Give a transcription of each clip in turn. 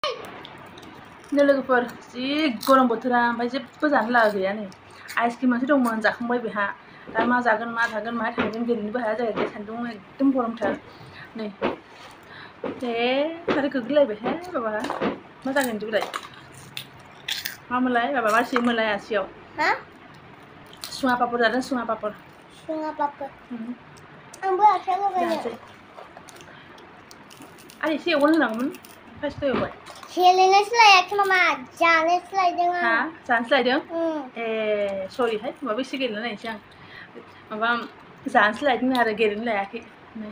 नो लोगोफोर जि गरम बोथोरा ओमफ्राय जेबो जानो लागा गैया नै आइसक्रिम मोनसे दंमोन जाखांबाय बेहा दा मा जागोन मा थागोन माहा थांगोन गेलेनोबो हाया जाहैबाय सान्दुं एकदम गरमथार नै आरो गोग्लैलायबायहाय बाबा मा जागोन बिदिबालाय मा मोनलाय बाबा मा सियोमोनलाय आसियाव सुङा पापड़ जादों सुङा पापड़ आंबो आखाइयाव लगायनो आरो एसे एवगोन होनांगौमोन फार्स्ट एवबाय गेलेनोसो लायाखै मामा जानोसो लायदों आं हा जानोसो लायदों ए सरिहाय माबा एसे गेलेना नायनोसै आं माबा जानोसो लायदों आरो गेलेनो लायाखै नै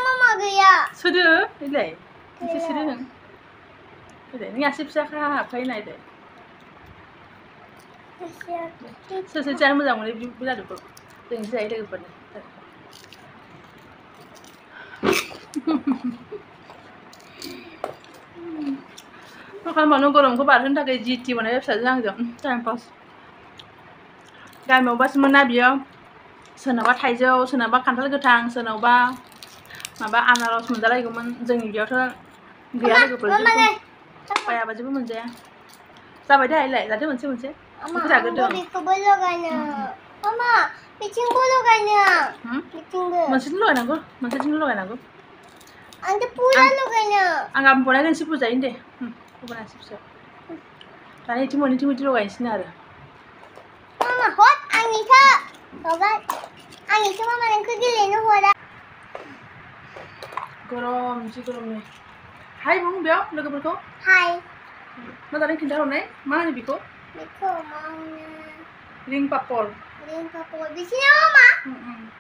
मामा गैया सोदो इलाय एसे सोदो नों नों आसि फिसाखा हाबखायो नायदो सोर सोर जानो मोजां मोनो बिदि लादुखौ जोंसो जायो लोगोफोरनो मा खालामबावनो गरमखौ बारहोनो थाखाय जिटि बानायबाय फिसाजों आंजों टाइम पास गामियावबासोमोन ना बियो सोरनाबा थाइजौ सोरनाबा खान्थाल गोथां सोरनावबा माबा आनारस मोनजालायगौमोन जोंनि बेयावथ' गैया लोगोफोर बायाबा जेबो मोनजाया जाबाय दा इलाय जादो मोनसे बेखौ जाग्रोदो बेखौबो लगायनो मामा बिथिंबो लगायनो मोनसेजों लगायनांगौ आंथ' पुरा लगायनो आं गाबोन बनायगोनसै बुरजायैनो दे बनायसै फिसा दानि इथिं मोननैथिं लगायनोसै आरो मामा हट आंनिखौ लगाय आंनिखौ मामा नोंखौ गेलेनो हरा गरम जि गरम नै हाय बुं बेयाव लोगोफोरखौ हाय मा जादों खिन्थाहरनाय मा होनो बेखौ मा होनो रिं पापड़ बिसिना मामा